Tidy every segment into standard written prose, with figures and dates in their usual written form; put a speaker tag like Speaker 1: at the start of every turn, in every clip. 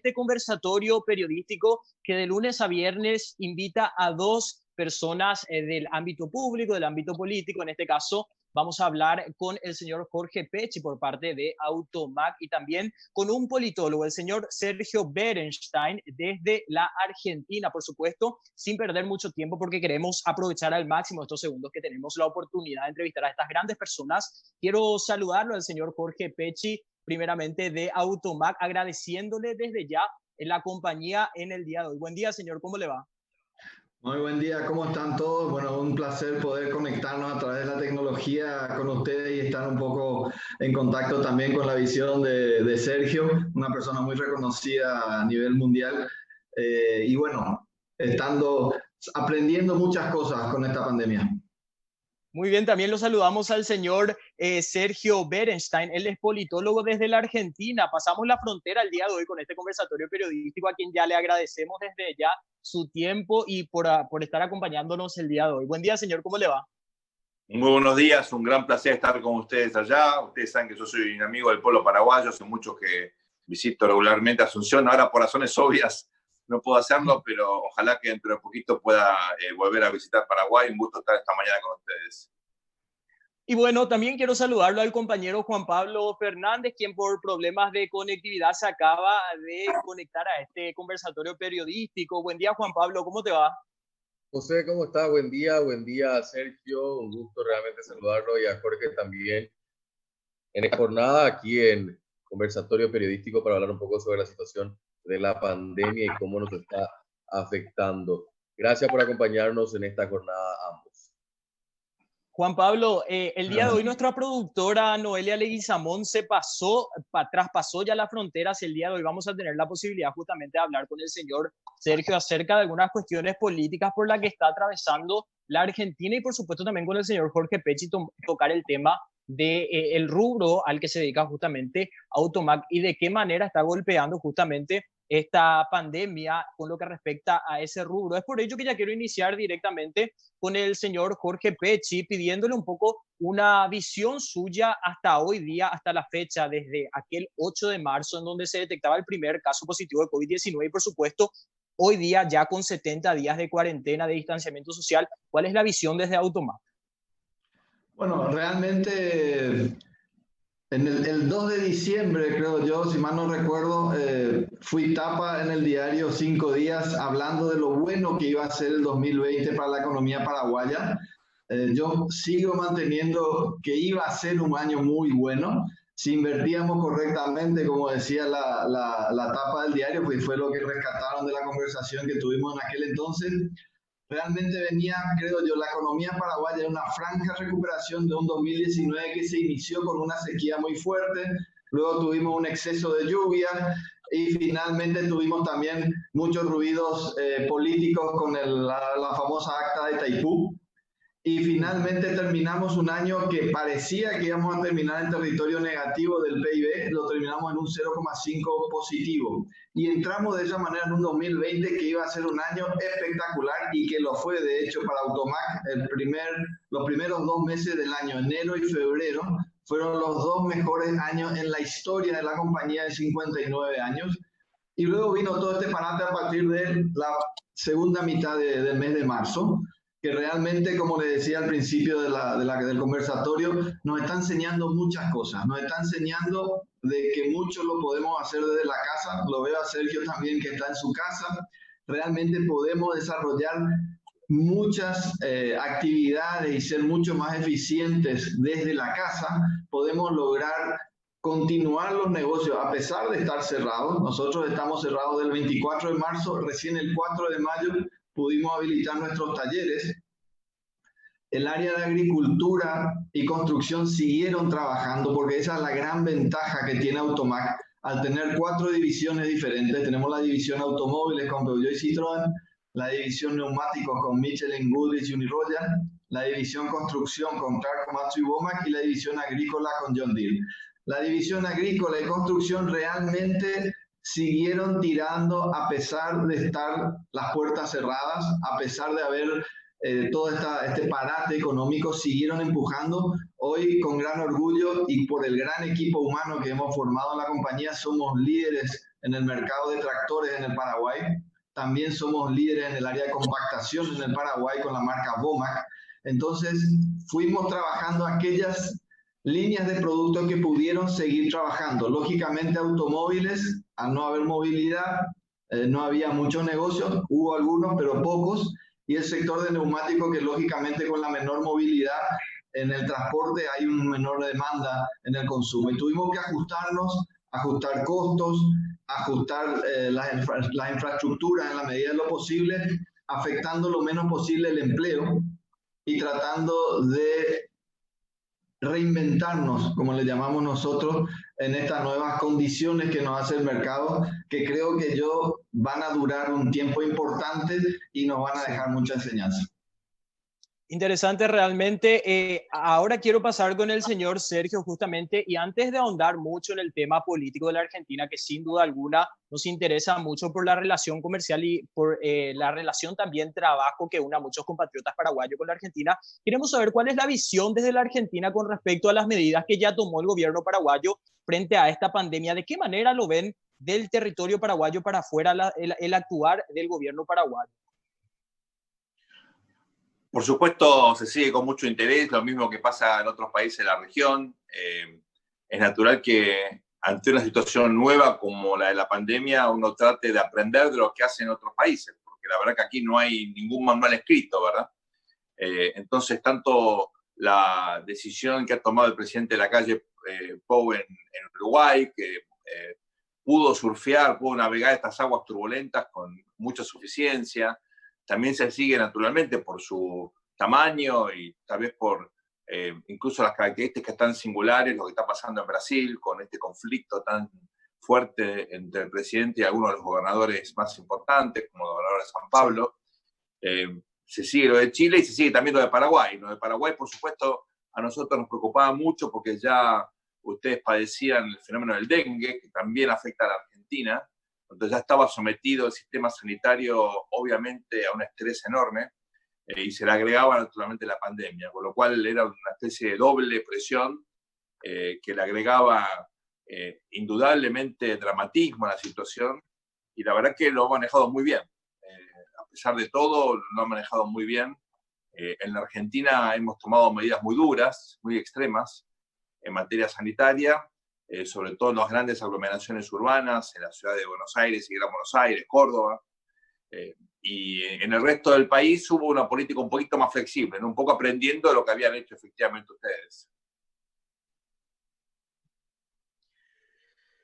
Speaker 1: este conversatorio periodístico que de lunes a viernes invita a dos personas del ámbito público, del ámbito político. En este caso, vamos a hablar con el señor Jorge Pecci por parte de Automac y también con un politólogo, el señor Sergio Berenstein, desde la Argentina, por supuesto, sin perder mucho tiempo porque queremos aprovechar al máximo estos segundos que tenemos la oportunidad de entrevistar a estas grandes personas. Quiero saludarlo al señor Jorge Pecci, primeramente de Automac, agradeciéndole desde ya la compañía en el día de hoy. Buen día, señor, ¿cómo le va?
Speaker 2: Muy buen día, ¿cómo están todos? Bueno, un placer poder conectarnos a través de la tecnología con ustedes y estar un poco en contacto también con la visión de Sergio, una persona muy reconocida a nivel mundial. Y bueno, aprendiendo muchas cosas con esta pandemia.
Speaker 1: Muy bien, también lo saludamos al señor Sergio Berenstein. Él es politólogo desde la Argentina. Pasamos la frontera el día de hoy con este conversatorio periodístico, a quien ya le agradecemos desde ya su tiempo y por estar acompañándonos el día de hoy. Buen día, señor, ¿cómo le va?
Speaker 3: Muy buenos días, un gran placer estar con ustedes allá. Ustedes saben que yo soy un amigo del pueblo paraguayo, hace mucho que visito regularmente Asunción. Ahora, por razones obvias, no puedo hacerlo, pero ojalá que dentro de poquito pueda volver a visitar Paraguay. Un gusto estar esta mañana con ustedes.
Speaker 1: Y bueno, también quiero saludarlo al compañero Juan Pablo Fernández, quien por problemas de conectividad se acaba de conectar a este conversatorio periodístico. Buen día, Juan Pablo, ¿cómo te va?
Speaker 4: José, ¿cómo está? Buen día, Sergio. Un gusto realmente saludarlo y a Jorge también. En esta jornada aquí en conversatorio periodístico para hablar un poco sobre la situación de la pandemia y cómo nos está afectando. Gracias por acompañarnos en esta jornada ambos.
Speaker 1: Juan Pablo, el día de hoy nuestra productora Noelia Leguizamón traspasó ya las fronteras. El día de hoy vamos a tener la posibilidad justamente de hablar con el señor Sergio acerca de algunas cuestiones políticas por las que está atravesando la Argentina y por supuesto también con el señor Jorge Pecci tocar el tema del rubro al que se dedica justamente Automac y de qué manera está golpeando justamente esta pandemia con lo que respecta a ese rubro. Es por ello que ya quiero iniciar directamente con el señor Jorge Pecci, pidiéndole un poco una visión suya hasta hoy día, hasta la fecha, desde aquel 8 de marzo en donde se detectaba el primer caso positivo de COVID-19 y por supuesto hoy día ya con 70 días de cuarentena, de distanciamiento social. ¿Cuál es la visión desde Automac?
Speaker 2: Bueno, realmente el 2 de diciembre, creo yo, si mal no recuerdo, fui tapa en el diario 5 días hablando de lo bueno que iba a ser el 2020 para la economía paraguaya. Yo sigo manteniendo que iba a ser un año muy bueno. Si invertíamos correctamente, como decía la tapa del diario, pues fue lo que rescataron de la conversación que tuvimos en aquel entonces. Realmente venía, creo yo, la economía paraguaya en una franja recuperación de un 2019 que se inició con una sequía muy fuerte, luego tuvimos un exceso de lluvia y finalmente tuvimos también muchos ruidos políticos con la famosa acta de Itaipú. Y finalmente terminamos un año que parecía que íbamos a terminar en territorio negativo del PIB, lo terminamos en un 0,5 positivo. Y entramos de esa manera en un 2020 que iba a ser un año espectacular y que lo fue de hecho para Automac. Los primeros 2 meses del año, enero y febrero, fueron los 2 mejores años en la historia de la compañía de 59 años. Y luego vino todo este parate a partir de la segunda mitad del mes de marzo, que realmente, como le decía al principio del conversatorio, nos está enseñando muchas cosas. Nos está enseñando de que mucho lo podemos hacer desde la casa. Lo veo a Sergio también, que está en su casa. Realmente podemos desarrollar muchas actividades y ser mucho más eficientes desde la casa. Podemos lograr continuar los negocios a pesar de estar cerrados. Nosotros estamos cerrados del 24 de marzo, recién el 4 de mayo pudimos habilitar nuestros talleres. El área de agricultura y construcción siguieron trabajando porque esa es la gran ventaja que tiene Automac. Al tener 4 divisiones diferentes, tenemos la división automóviles con Peugeot y Citroën, la división neumáticos con Michelin, Goodrich y Uniroyal, la división construcción con CLARK, Komatsu y Bomac y la división agrícola con John Deere. La división agrícola y construcción realmente siguieron tirando a pesar de estar las puertas cerradas, a pesar de haber todo este parate económico, siguieron empujando. Hoy, con gran orgullo y por el gran equipo humano que hemos formado en la compañía, somos líderes en el mercado de tractores en el Paraguay. También somos líderes en el área de compactación en el Paraguay con la marca Vomac. Entonces, fuimos trabajando aquellas líneas de productos que pudieron seguir trabajando. Lógicamente, automóviles, al no haber movilidad, no había muchos negocios, hubo algunos, pero pocos. Y el sector de neumáticos, que lógicamente con la menor movilidad en el transporte hay una menor demanda en el consumo. Y tuvimos que ajustarnos, ajustar costos, ajustar la infraestructura en la medida de lo posible, afectando lo menos posible el empleo y tratando de reinventarnos, como le llamamos nosotros, en estas nuevas condiciones que nos hace el mercado, que creo que van a durar un tiempo importante y nos van a dejar mucha enseñanza.
Speaker 1: Interesante realmente. Ahora quiero pasar con el señor Sergio justamente, y antes de ahondar mucho en el tema político de la Argentina, que sin duda alguna nos interesa mucho por la relación comercial y por la relación también trabajo que une a muchos compatriotas paraguayos con la Argentina, queremos saber cuál es la visión desde la Argentina con respecto a las medidas que ya tomó el gobierno paraguayo frente a esta pandemia. ¿De qué manera lo ven del territorio paraguayo para afuera el actuar del gobierno paraguayo?
Speaker 3: Por supuesto, se sigue con mucho interés, lo mismo que pasa en otros países de la región. Es natural que ante una situación nueva como la de la pandemia, uno trate de aprender de lo que hacen otros países, porque la verdad que aquí no hay ningún manual escrito, ¿verdad? Entonces, tanto la decisión que ha tomado el presidente Lacalle Pou en Uruguay, que pudo surfear, pudo navegar estas aguas turbulentas con mucha suficiencia. También se sigue naturalmente por su tamaño y tal vez por incluso las características tan singulares, lo que está pasando en Brasil con este conflicto tan fuerte entre el presidente y algunos de los gobernadores más importantes, como el gobernador de San Pablo. Se sigue lo de Chile y se sigue también lo de Paraguay. Lo de Paraguay, por supuesto, a nosotros nos preocupaba mucho porque ya ustedes padecían el fenómeno del dengue, que también afecta a la Argentina. Entonces ya estaba sometido el sistema sanitario, obviamente, a un estrés enorme y se le agregaba naturalmente la pandemia, con lo cual era una especie de doble presión que le agregaba indudablemente dramatismo a la situación y la verdad que lo ha manejado muy bien. A pesar de todo, lo ha manejado muy bien. En la Argentina hemos tomado medidas muy duras, muy extremas en materia sanitaria, sobre todo en las grandes aglomeraciones urbanas, en la ciudad de Buenos Aires y Gran Buenos Aires, Córdoba, y en el resto del país hubo una política un poquito más flexible, ¿no? Un poco aprendiendo de lo que habían hecho efectivamente ustedes.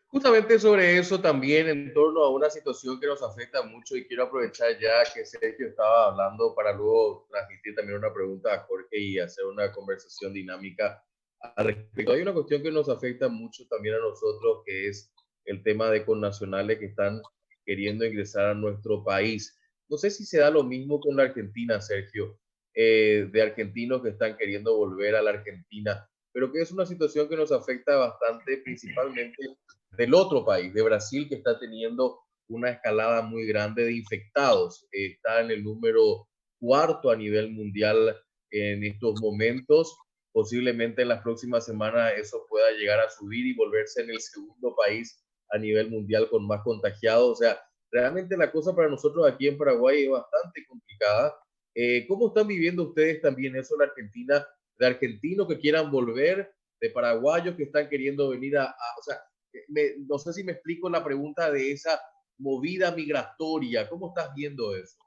Speaker 4: Justamente sobre eso también, en torno a una situación que nos afecta mucho, y quiero aprovechar ya que Sergio estaba hablando para luego transmitir también una pregunta a Jorge y hacer una conversación dinámica al respecto. Hay una cuestión que nos afecta mucho también a nosotros, que es el tema de connacionales que están queriendo ingresar a nuestro país. No sé si se da lo mismo con la Argentina, Sergio, de argentinos que están queriendo volver a la Argentina, pero que es una situación que nos afecta bastante, principalmente del otro país, de Brasil, que está teniendo una escalada muy grande de infectados. Está en el número 4 a nivel mundial en estos momentos. Posiblemente en las próximas semanas eso pueda llegar a subir y volverse en el segundo país a nivel mundial con más contagiados. O sea, realmente la cosa para nosotros aquí en Paraguay es bastante complicada. ¿Cómo están viviendo ustedes también eso en la Argentina? De argentinos que quieran volver, de paraguayos que están queriendo venir o sea, no sé si me explico la pregunta de esa movida migratoria. ¿Cómo estás viendo eso?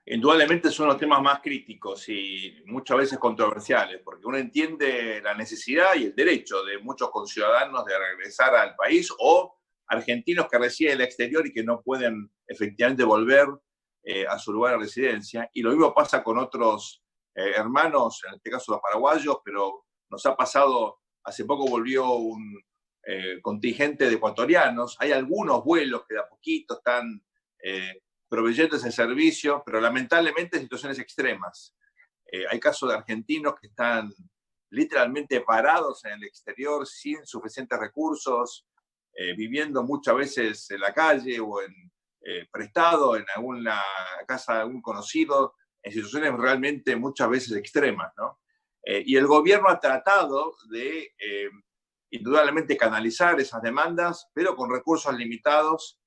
Speaker 3: Indudablemente son los temas más críticos y muchas veces controversiales, porque uno entiende la necesidad y el derecho de muchos conciudadanos de regresar al país o argentinos que residen en el exterior y que no pueden efectivamente volver a su lugar de residencia. Y lo mismo pasa con otros hermanos, en este caso los paraguayos, pero nos ha pasado, hace poco volvió un contingente de ecuatorianos. Hay algunos vuelos que de a poquito están proveyendo ese servicio, pero lamentablemente en situaciones extremas. Hay casos de argentinos que están literalmente parados en el exterior sin suficientes recursos, viviendo muchas veces en la calle o prestado en alguna casa de algún conocido, en situaciones realmente muchas veces extremas, ¿no? Y el gobierno ha tratado de indudablemente canalizar esas demandas, pero con recursos limitados.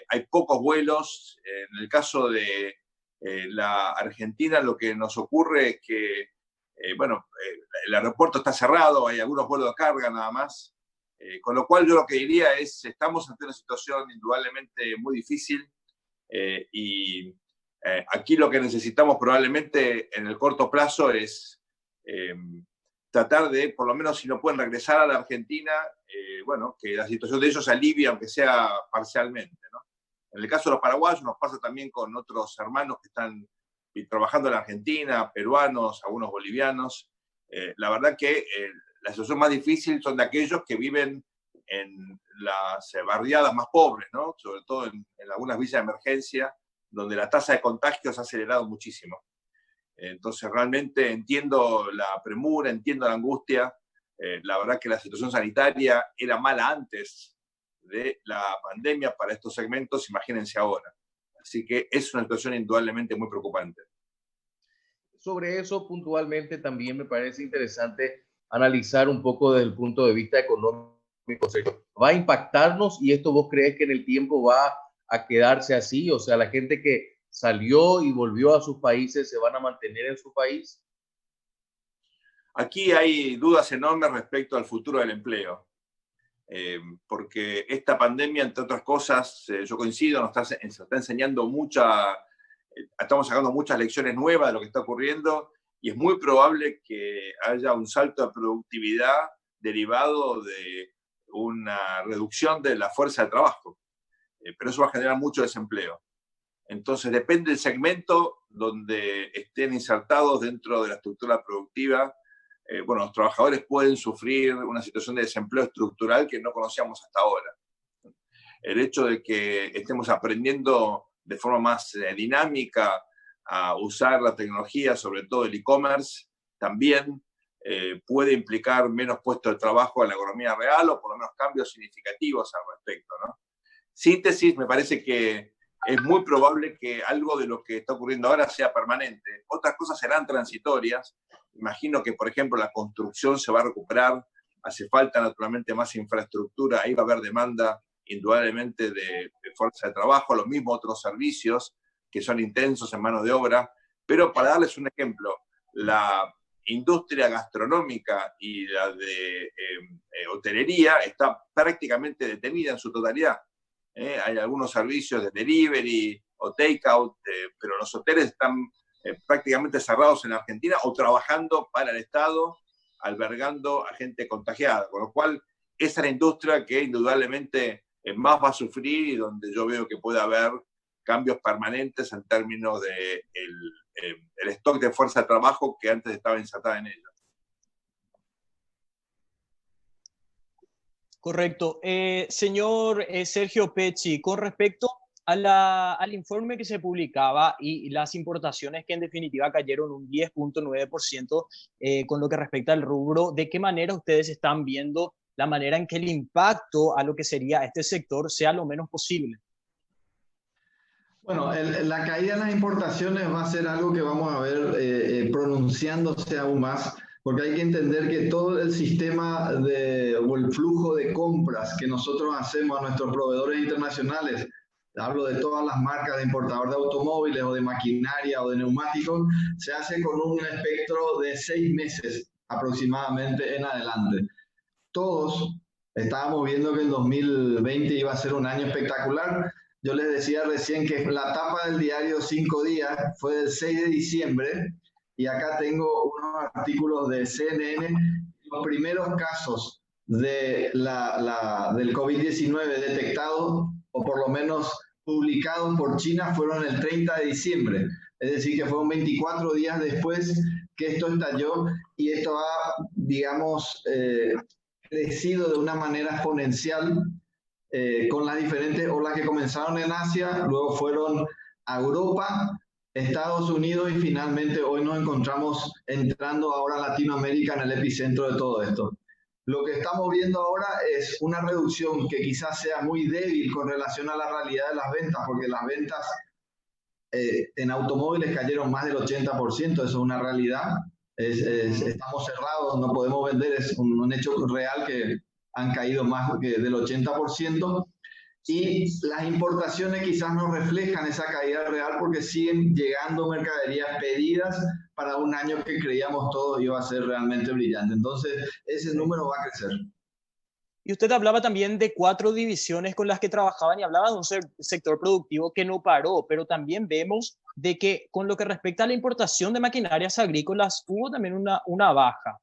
Speaker 3: Hay pocos vuelos. En el caso de la Argentina, lo que nos ocurre es que, el aeropuerto está cerrado, hay algunos vuelos de carga nada más, con lo cual yo lo que diría es, estamos ante una situación indudablemente muy difícil, y aquí lo que necesitamos probablemente en el corto plazo es tratar de, por lo menos si no pueden regresar a la Argentina, que la situación de ellos se alivie, aunque sea parcialmente, ¿no? En el caso de los paraguayos nos pasa también con otros hermanos que están trabajando en la Argentina, peruanos, algunos bolivianos. La verdad que la situación más difícil son de aquellos que viven en las barriadas más pobres, ¿no? Sobre todo en algunas villas de emergencia, donde la tasa de contagio se ha acelerado muchísimo. Entonces, realmente entiendo la premura, entiendo la angustia. La verdad que la situación sanitaria era mala antes de la pandemia para estos segmentos, imagínense ahora. Así que es una situación indudablemente muy preocupante.
Speaker 4: Sobre eso, puntualmente, también me parece interesante analizar un poco desde el punto de vista económico. ¿Va a impactarnos y esto vos crees que en el tiempo va a quedarse así? O sea, la gente que salió y volvió a sus países, ¿se van a mantener en su país?
Speaker 3: Aquí hay dudas enormes respecto al futuro del empleo, porque esta pandemia, entre otras cosas, yo coincido, nos está enseñando estamos sacando muchas lecciones nuevas de lo que está ocurriendo, y es muy probable que haya un salto de productividad derivado de una reducción de la fuerza de trabajo, pero eso va a generar mucho desempleo. Entonces, depende del segmento donde estén insertados dentro de la estructura productiva. Los trabajadores pueden sufrir una situación de desempleo estructural que no conocíamos hasta ahora. El hecho de que estemos aprendiendo de forma más dinámica a usar la tecnología, sobre todo el e-commerce, también puede implicar menos puestos de trabajo en la economía real, o por lo menos cambios significativos al respecto, ¿no? Síntesis, me parece que es muy probable que algo de lo que está ocurriendo ahora sea permanente. Otras cosas serán transitorias. Imagino que, por ejemplo, la construcción se va a recuperar. Hace falta, naturalmente, más infraestructura. Ahí va a haber demanda, indudablemente, de fuerza de trabajo. Lo mismo otros servicios que son intensos en mano de obra. Pero para darles un ejemplo, la industria gastronómica y la de hotelería está prácticamente detenida en su totalidad. Hay algunos servicios de delivery o takeout, pero los hoteles están prácticamente cerrados en Argentina o trabajando para el Estado, albergando a gente contagiada. Con lo cual, esa es la industria que indudablemente más va a sufrir y donde yo veo que puede haber cambios permanentes en términos de el stock de fuerza de trabajo que antes estaba insertada en ella.
Speaker 1: Correcto. Señor Sergio Pecci, con respecto al informe que se publicaba y las importaciones que en definitiva cayeron un 10.9% con lo que respecta al rubro, ¿de qué manera ustedes están viendo la manera en que el impacto a lo que sería este sector sea lo menos posible?
Speaker 2: Bueno, la caída en las importaciones va a ser algo que vamos a ver pronunciándose aún más, porque hay que entender que todo el sistema o el flujo de compras que nosotros hacemos a nuestros proveedores internacionales, hablo de todas las marcas de importador de automóviles o de maquinaria o de neumáticos, se hace con un espectro de 6 meses aproximadamente en adelante. Todos estábamos viendo que el 2020 iba a ser un año espectacular. Yo les decía recién que la tapa del diario 5 días fue del 6 de diciembre y acá tengo unos artículos de CNN. Los primeros casos de del COVID-19 detectados, o por lo menos publicados por China, fueron el 30 de diciembre. Es decir, que fueron 24 días después que esto estalló, y esto ha, digamos, crecido de una manera exponencial con las diferentes olas que comenzaron en Asia, luego fueron a Europa, Estados Unidos, y finalmente hoy nos encontramos entrando ahora a Latinoamérica en el epicentro de todo esto. Lo que estamos viendo ahora es una reducción que quizás sea muy débil con relación a la realidad de las ventas, porque las ventas en automóviles cayeron más del 80%, eso es una realidad. Estamos cerrados, no podemos vender, es un hecho real que han caído más que del 80%. Y las importaciones quizás no reflejan esa caída real porque siguen llegando mercaderías pedidas para un año que creíamos todo iba a ser realmente brillante. Entonces, ese número va a crecer.
Speaker 1: Y usted hablaba también de 4 divisiones con las que trabajaban y hablaba de un sector productivo que no paró, pero también vemos de que con lo que respecta a la importación de maquinarias agrícolas hubo también una baja.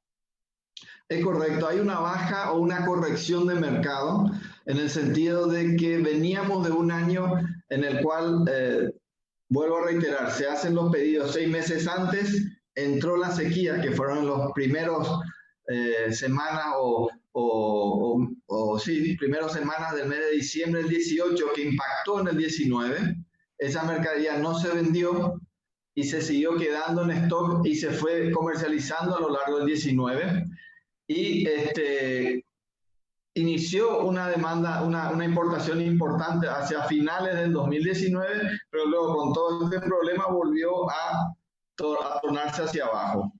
Speaker 2: Es correcto, hay una baja o una corrección de mercado en el sentido de que veníamos de un año en el cual, vuelvo a reiterar, se hacen los pedidos 6 meses antes, entró la sequía, que fueron los primeros semanas primeras semanas del mes de diciembre del 18, que impactó en el 19. Esa mercadería no se vendió y se siguió quedando en stock y se fue comercializando a lo largo del 19. Y inició una demanda, una importación importante hacia finales del 2019, pero luego con todo este problema volvió a tornarse hacia abajo.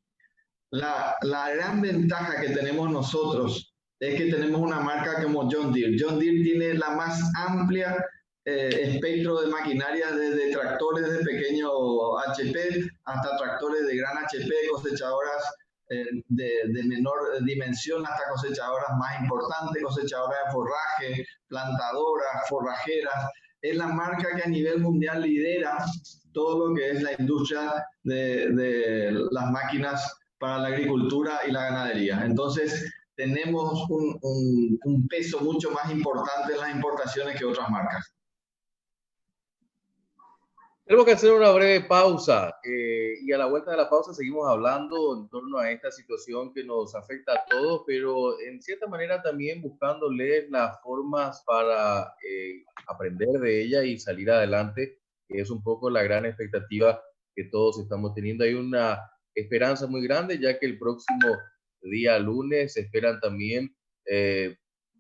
Speaker 2: La gran ventaja que tenemos nosotros es que tenemos una marca como John Deere. John Deere tiene la más amplia espectro de maquinaria, desde tractores de pequeño HP hasta tractores de gran HP, cosechadoras de menor dimensión hasta cosechadoras más importantes, cosechadoras de forraje, plantadoras, forrajeras. Es la marca que a nivel mundial lidera todo lo que es la industria de las máquinas para la agricultura y la ganadería. Entonces, tenemos un peso mucho más importante en las importaciones que otras marcas.
Speaker 4: Tenemos que hacer una breve pausa y a la vuelta de la pausa seguimos hablando en torno a esta situación que nos afecta a todos, pero en cierta manera también buscándole las formas para aprender de ella y salir adelante, que es un poco la gran expectativa que todos estamos teniendo. Hay una esperanza muy grande, ya que el próximo día lunes se esperan también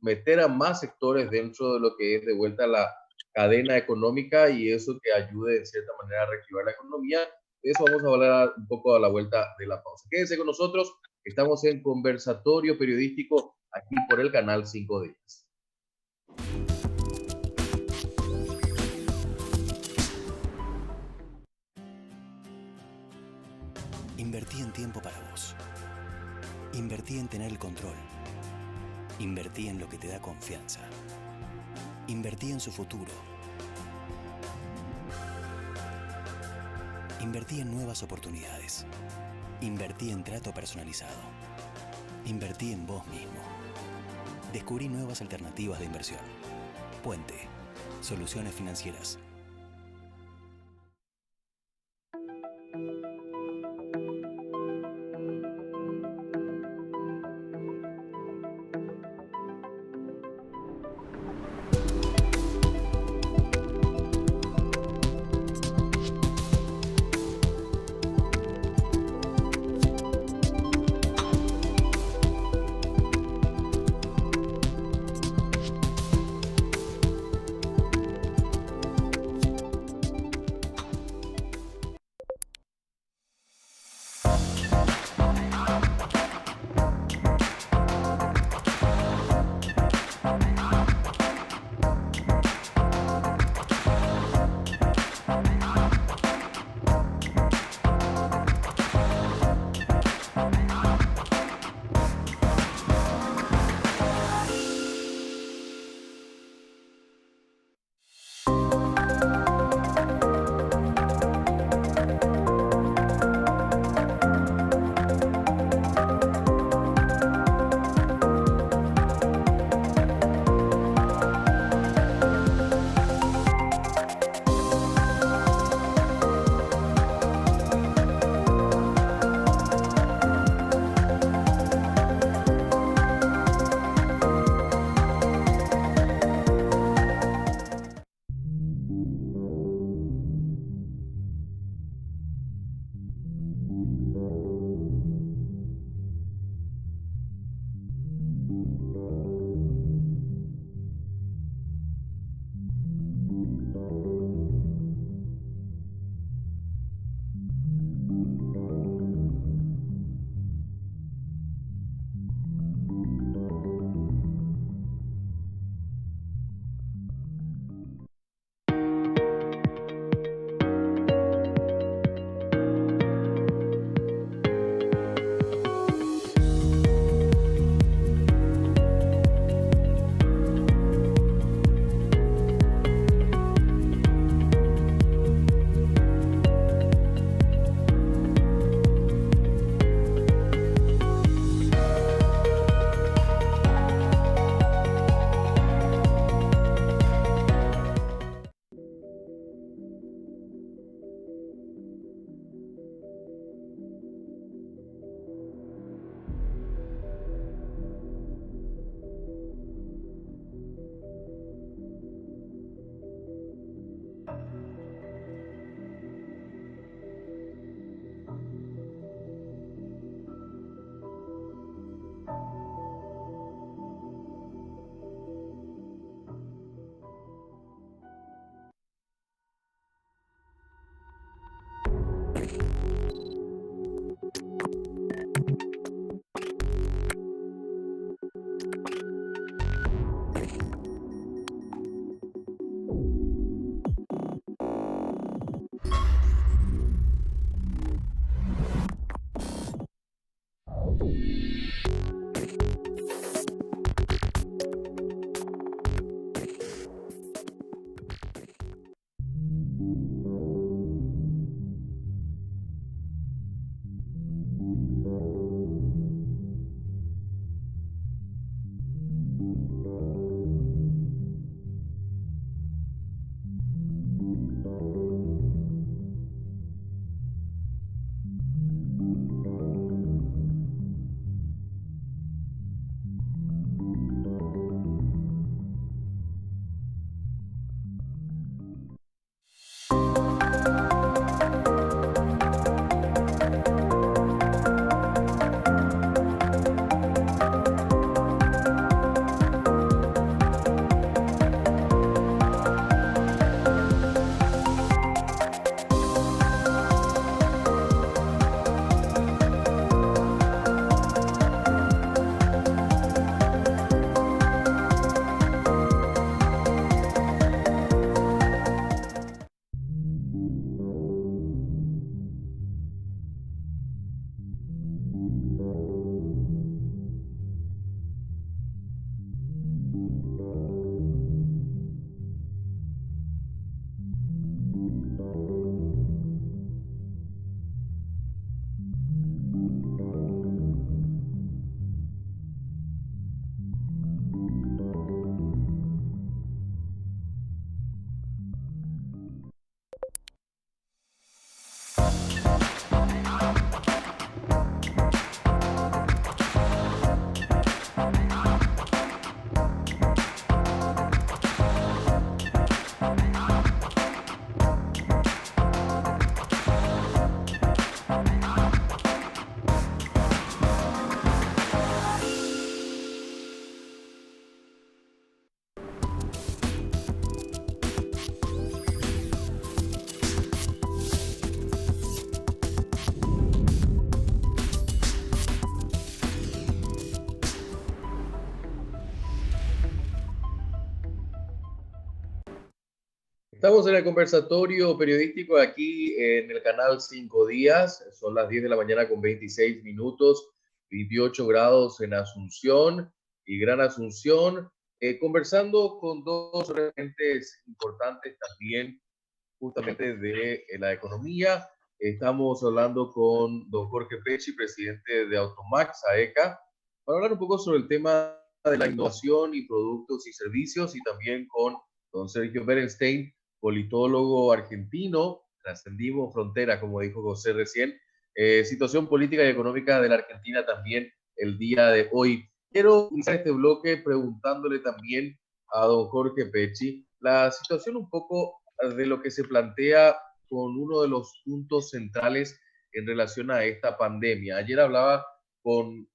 Speaker 4: meter a más sectores dentro de lo que es de vuelta a la cadena económica y eso que ayude de cierta manera a reactivar la economía. De eso vamos a hablar un poco a la vuelta de la pausa. Quédense con nosotros, estamos en Conversatorio Periodístico aquí por el canal 5 Días.
Speaker 5: Invertí en tiempo para vos. Invertí en tener el control. Invertí en lo que te da confianza. Invertí en su futuro. Invertí en nuevas oportunidades. Invertí en trato personalizado. Invertí en vos mismo. Descubrí nuevas alternativas de inversión. Puente. Soluciones financieras.
Speaker 4: Estamos en el conversatorio periodístico aquí en el canal 5 Días. Son las 10 de la mañana con 26 minutos, 28 grados en Asunción y Gran Asunción. Conversando con dos referentes importantes también, justamente de la economía. Estamos hablando con don Jorge Pecci, presidente de Automax, AECA, para hablar un poco sobre el tema de la innovación y productos y servicios, y también con don Sergio Berenstein, politólogo argentino. Trascendimos frontera, como dijo José recién. Situación política y económica de la Argentina también el día de hoy. Quiero iniciar este bloque preguntándole también a don Jorge Pecci la situación un poco de lo que se plantea con uno de los puntos centrales en relación a esta pandemia. Ayer hablaba con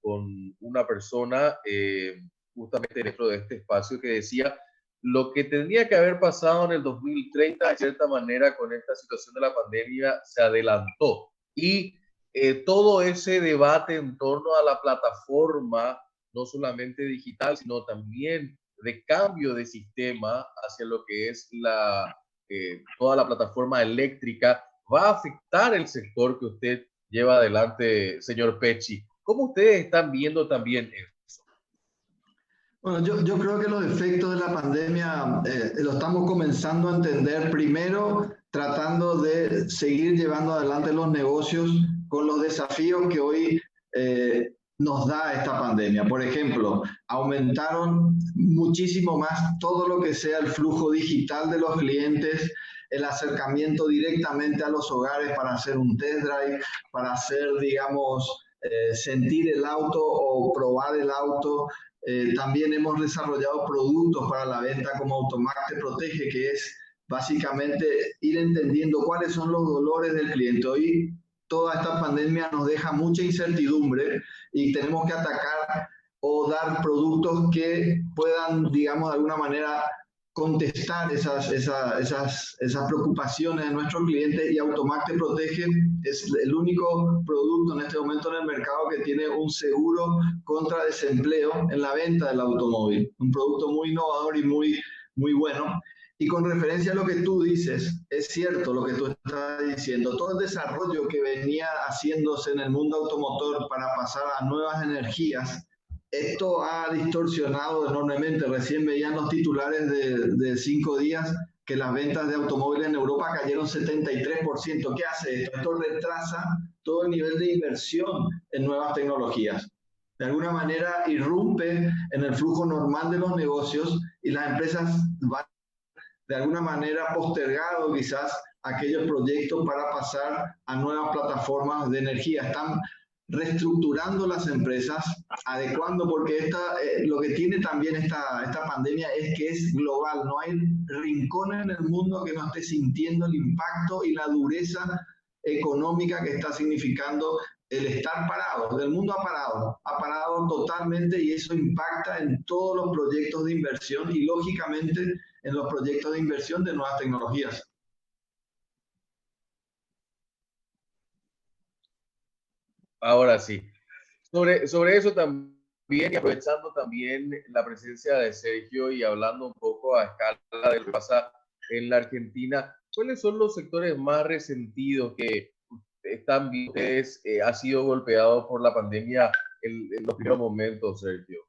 Speaker 4: una persona justamente dentro de este espacio que decía lo que tendría que haber pasado en el 2030, de cierta manera, con esta situación de la pandemia, se adelantó. Y todo ese debate en torno a la plataforma, no solamente digital, sino también de cambio de sistema hacia lo que es toda la plataforma eléctrica, va a afectar el sector que usted lleva adelante, señor Pecci. ¿Cómo ustedes están viendo también eso?
Speaker 2: Bueno, yo creo que los efectos de la pandemia lo estamos comenzando a entender primero tratando de seguir llevando adelante los negocios con los desafíos que hoy nos da esta pandemia. Por ejemplo, aumentaron muchísimo más todo lo que sea el flujo digital de los clientes, el acercamiento directamente a los hogares para hacer un test drive, para hacer, digamos, sentir el auto o probar el auto. También hemos desarrollado productos para la venta como Automax Te Protege, que es básicamente ir entendiendo cuáles son los dolores del cliente. Hoy toda esta pandemia nos deja mucha incertidumbre y tenemos que atacar o dar productos que puedan, digamos, de alguna manera contestar esas preocupaciones de nuestros clientes, y Automax Te Protege es el único producto en este momento en el mercado que tiene un seguro contra desempleo en la venta del automóvil. Un producto muy innovador y muy bueno. Y con referencia a lo que tú dices, es cierto lo que tú estás diciendo. Todo el desarrollo que venía haciéndose en el mundo automotor para pasar a nuevas energías, esto ha distorsionado enormemente. Recién veían los titulares de 5 días que las ventas de automóviles en Europa cayeron 73%. ¿Qué hace esto? Esto retrasa todo el nivel de inversión en nuevas tecnologías. De alguna manera irrumpe en el flujo normal de los negocios y las empresas van de alguna manera postergado quizás aquellos proyectos para pasar a nuevas plataformas de energía. Están reestructurando las empresas, adecuando, porque lo que tiene también esta pandemia es que es global. No hay rincón en el mundo que no esté sintiendo el impacto y la dureza económica que está significando el estar parado. El mundo ha parado totalmente, y eso impacta en todos los proyectos de inversión y lógicamente en los proyectos de inversión de nuevas tecnologías.
Speaker 4: Ahora sí. Sobre eso también, y aprovechando también la presencia de Sergio y hablando un poco a escala de lo que pasa en la Argentina, ¿cuáles son los sectores más resentidos que están viendo ustedes? ¿Ha sido golpeado por la pandemia en los primeros momentos, Sergio?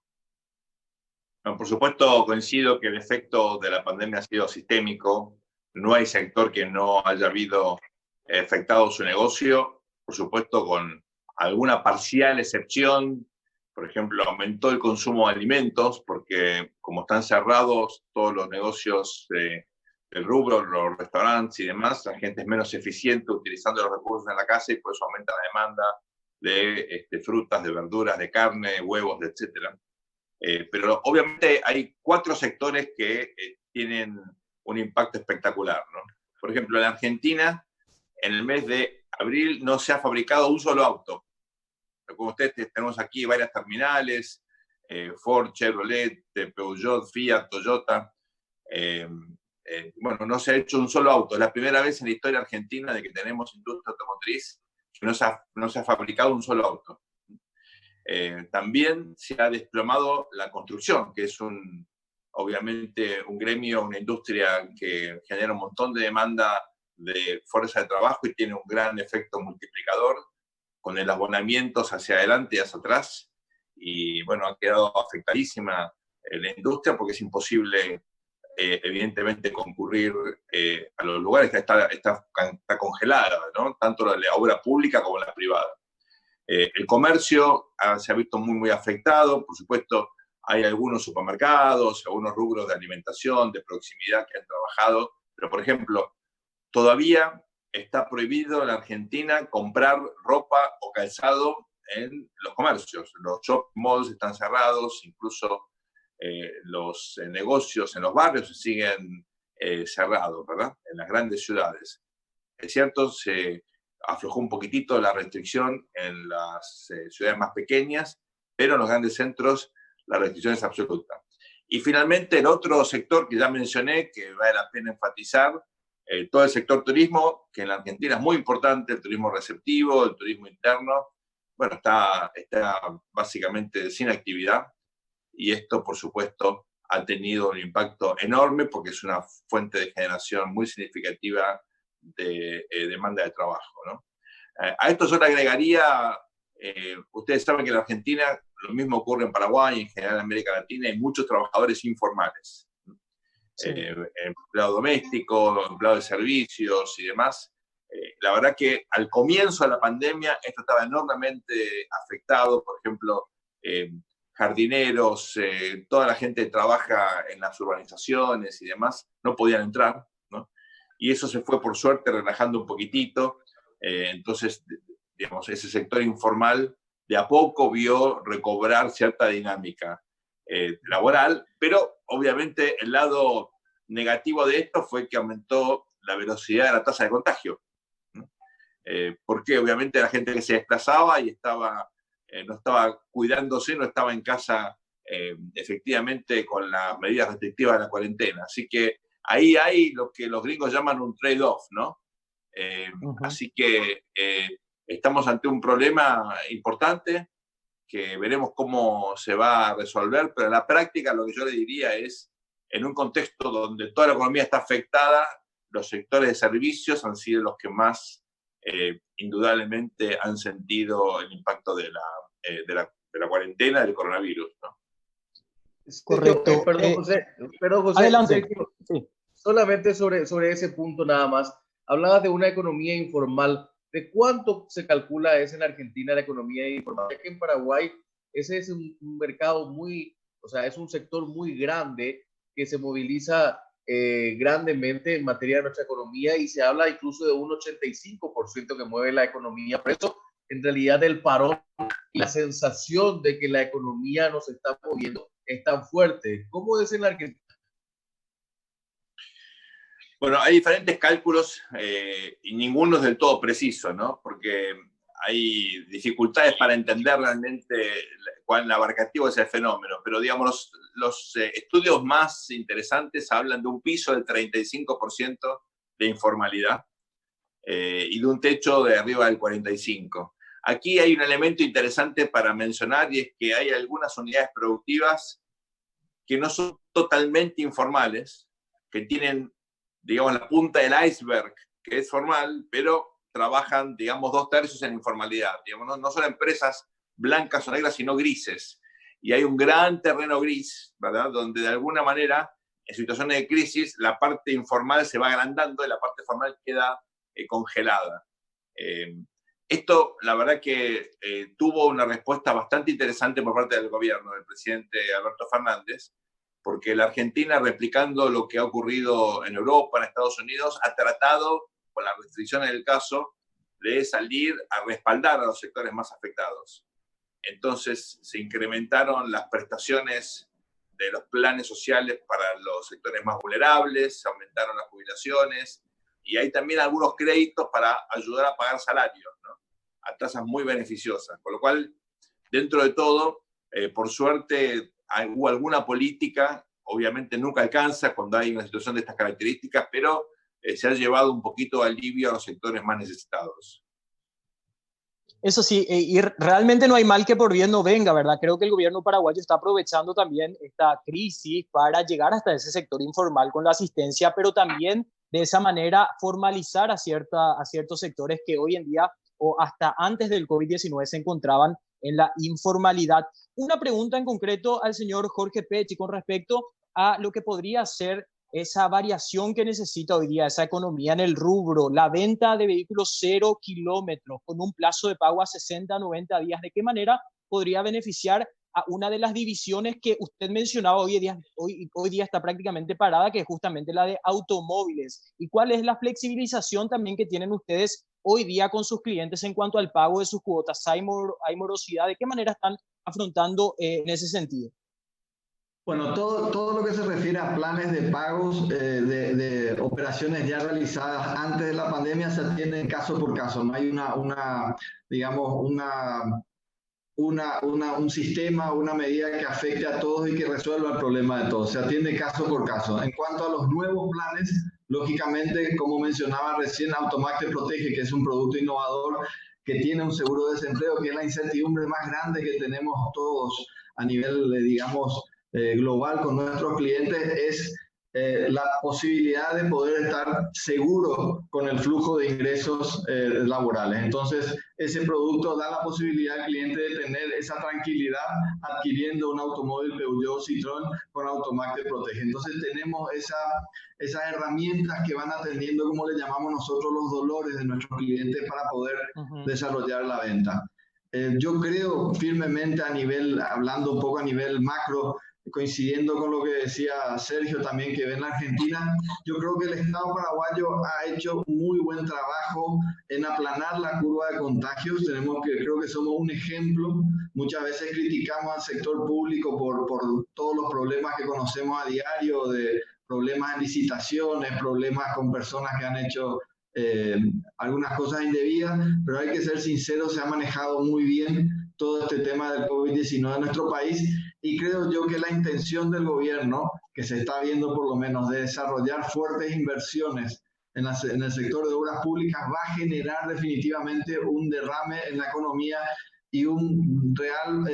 Speaker 3: No, por supuesto, coincido que el efecto de la pandemia ha sido sistémico. No hay sector que no haya habido afectado su negocio. Por supuesto, con alguna parcial excepción. Por ejemplo, aumentó el consumo de alimentos porque como están cerrados todos los negocios del rubro, los restaurantes y demás, la gente es menos eficiente utilizando los recursos en la casa y por eso aumenta la demanda de frutas, de verduras, de carne, huevos, etcétera. Pero obviamente hay 4 sectores que tienen un impacto espectacular, ¿no? Por ejemplo, en Argentina, en el mes de abril no se ha fabricado un solo auto. Como ustedes, tenemos aquí varias terminales, Ford, Chevrolet, Peugeot, Fiat, Toyota. Bueno, no se ha hecho un solo auto. Es la primera vez en la historia argentina de que tenemos industria automotriz que no se ha fabricado un solo auto. También se ha desplomado la construcción, que es un obviamente un gremio, una industria que genera un montón de demanda de fuerza de trabajo y tiene un gran efecto multiplicador, con el abonamientos hacia adelante y hacia atrás. Y bueno, ha quedado afectadísima la industria porque es imposible, evidentemente, concurrir a los lugares que está congelada, ¿no? Tanto la obra pública como la privada. El comercio se ha visto muy, muy afectado. Por supuesto, hay algunos supermercados, algunos rubros de alimentación, de proximidad que han trabajado, pero por ejemplo, todavía está prohibido en la Argentina comprar ropa o calzado en los comercios. Los shopping malls están cerrados, incluso los negocios en los barrios siguen cerrados, ¿verdad? En las grandes ciudades. Es cierto, se aflojó un poquitito la restricción en las ciudades más pequeñas, pero en los grandes centros la restricción es absoluta. Y finalmente el otro sector que ya mencioné, que vale la pena enfatizar, todo el sector turismo, que en la Argentina es muy importante, el turismo receptivo, el turismo interno, bueno, está básicamente sin actividad, y esto, por supuesto, ha tenido un impacto enorme porque es una fuente de generación muy significativa de demanda de trabajo, ¿no? A esto yo le agregaría, ustedes saben que en la Argentina lo mismo ocurre en Paraguay, en general en América Latina, hay muchos trabajadores informales. Sí. Empleado doméstico, empleado de servicios y demás. La verdad que al comienzo de la pandemia esto estaba enormemente afectado. Por ejemplo, jardineros, toda la gente que trabaja en las urbanizaciones y demás, no podían entrar, ¿no? Y eso se fue, por suerte, relajando un poquitito. Entonces, digamos, ese sector informal de a poco vio recobrar cierta dinámica laboral, pero obviamente el lado negativo de esto fue que aumentó la velocidad de la tasa de contagio, ¿no? Porque obviamente la gente que se desplazaba y no estaba cuidándose, no estaba en casa efectivamente con las medidas restrictivas de la cuarentena. Así que ahí hay lo que los gringos llaman un trade-off, ¿no? Así que estamos ante un problema importante que veremos cómo se va a resolver, pero en la práctica lo que yo le diría es, en un contexto donde toda la economía está afectada, los sectores de servicios han sido los que más indudablemente han sentido el impacto de la cuarentena, del coronavirus, ¿no?
Speaker 1: Correcto.
Speaker 4: Perdón, José.
Speaker 1: Adelante.
Speaker 4: Sergio, sí. Solamente sobre ese punto nada más. Hablabas de una economía informal. ¿De cuánto se calcula es en Argentina la economía informal? Ya que en Paraguay ese es un mercado muy, o sea, es un sector muy grande que se moviliza grandemente en materia de nuestra economía y se habla incluso de un 85% que mueve la economía. Por eso, en realidad, el parón y la sensación de que la economía nos está moviendo es tan fuerte. ¿Cómo es en la Argentina?
Speaker 3: Bueno, hay diferentes cálculos y ninguno es del todo preciso, ¿no? Porque hay dificultades para entender realmente cuán abarcativo es el fenómeno, pero digamos, los estudios más interesantes hablan de un piso del 35% de informalidad y de un techo de arriba del 45%. Aquí hay un elemento interesante para mencionar y es que hay algunas unidades productivas que no son totalmente informales, que tienen, digamos, la punta del iceberg, que es formal, pero trabajan, digamos, 2/3 en informalidad. Digamos, no son empresas blancas o negras, sino grises. Y hay un gran terreno gris, ¿verdad? Donde de alguna manera, en situaciones de crisis, la parte informal se va agrandando y la parte formal queda congelada. Esto, la verdad que tuvo una respuesta bastante interesante por parte del gobierno, del presidente Alberto Fernández, porque la Argentina, replicando lo que ha ocurrido en Europa, en Estados Unidos, ha tratado, con las restricciones del caso, de salir a respaldar a los sectores más afectados. Entonces, se incrementaron las prestaciones de los planes sociales para los sectores más vulnerables, se aumentaron las jubilaciones, y hay también algunos créditos para ayudar a pagar salarios, ¿no? A tasas muy beneficiosas. Con lo cual, dentro de todo, por suerte, hubo alguna política, obviamente nunca alcanza cuando hay una situación de estas características, pero se ha llevado un poquito de alivio a los sectores más necesitados.
Speaker 1: Eso sí, y realmente no hay mal que por bien no venga, ¿verdad? Creo que el gobierno paraguayo está aprovechando también esta crisis para llegar hasta ese sector informal con la asistencia, pero también de esa manera formalizar a ciertos sectores que hoy en día o hasta antes del COVID-19 se encontraban en la informalidad. Una pregunta en concreto al señor Jorge Pechi con respecto a lo que podría ser esa variación que necesita hoy día esa economía en el rubro, la venta de vehículos 0 kilómetros con un plazo de pago a 60, 90 días. ¿De qué manera podría beneficiar a una de las divisiones que usted mencionaba hoy día está prácticamente parada, que es justamente la de automóviles? ¿Y cuál es la flexibilización también que tienen ustedes hoy día con sus clientes en cuanto al pago de sus cuotas? ¿Hay morosidad? ¿De qué manera están afrontando en ese sentido?
Speaker 2: Bueno, todo lo que se refiere a planes de pagos de operaciones ya realizadas antes de la pandemia se atienden caso por caso. No hay digamos, un sistema, una medida que afecte a todos y que resuelva el problema de todos. Se atiende caso por caso. En cuanto a los nuevos planes, lógicamente, como mencionaba recién, Automac te protege, que es un producto innovador que tiene un seguro de desempleo, que es la incertidumbre más grande que tenemos todos a nivel, digamos, global con nuestros clientes, es la posibilidad de poder estar seguro con el flujo de ingresos laborales. Entonces, ese producto da la posibilidad al cliente de tener esa tranquilidad adquiriendo un automóvil Peugeot, Citroën con Automac te protege. Entonces, tenemos esas herramientas que van atendiendo, como le llamamos nosotros, los dolores de nuestros clientes para poder desarrollar la venta. Yo creo firmemente hablando un poco a nivel macro, coincidiendo con lo que decía Sergio también, que ve en la Argentina, yo creo que el Estado paraguayo ha hecho muy buen trabajo en aplanar la curva de contagios. Creo que somos un ejemplo. Muchas veces criticamos al sector público por todos los problemas que conocemos a diario, de problemas en licitaciones, problemas con personas que han hecho algunas cosas indebidas, pero hay que ser sinceros, se ha manejado muy bien todo este tema del COVID-19 en nuestro país, y creo yo que la intención del gobierno, que se está viendo por lo menos, de desarrollar fuertes inversiones en el sector de obras públicas, va a generar definitivamente un derrame en la economía y un real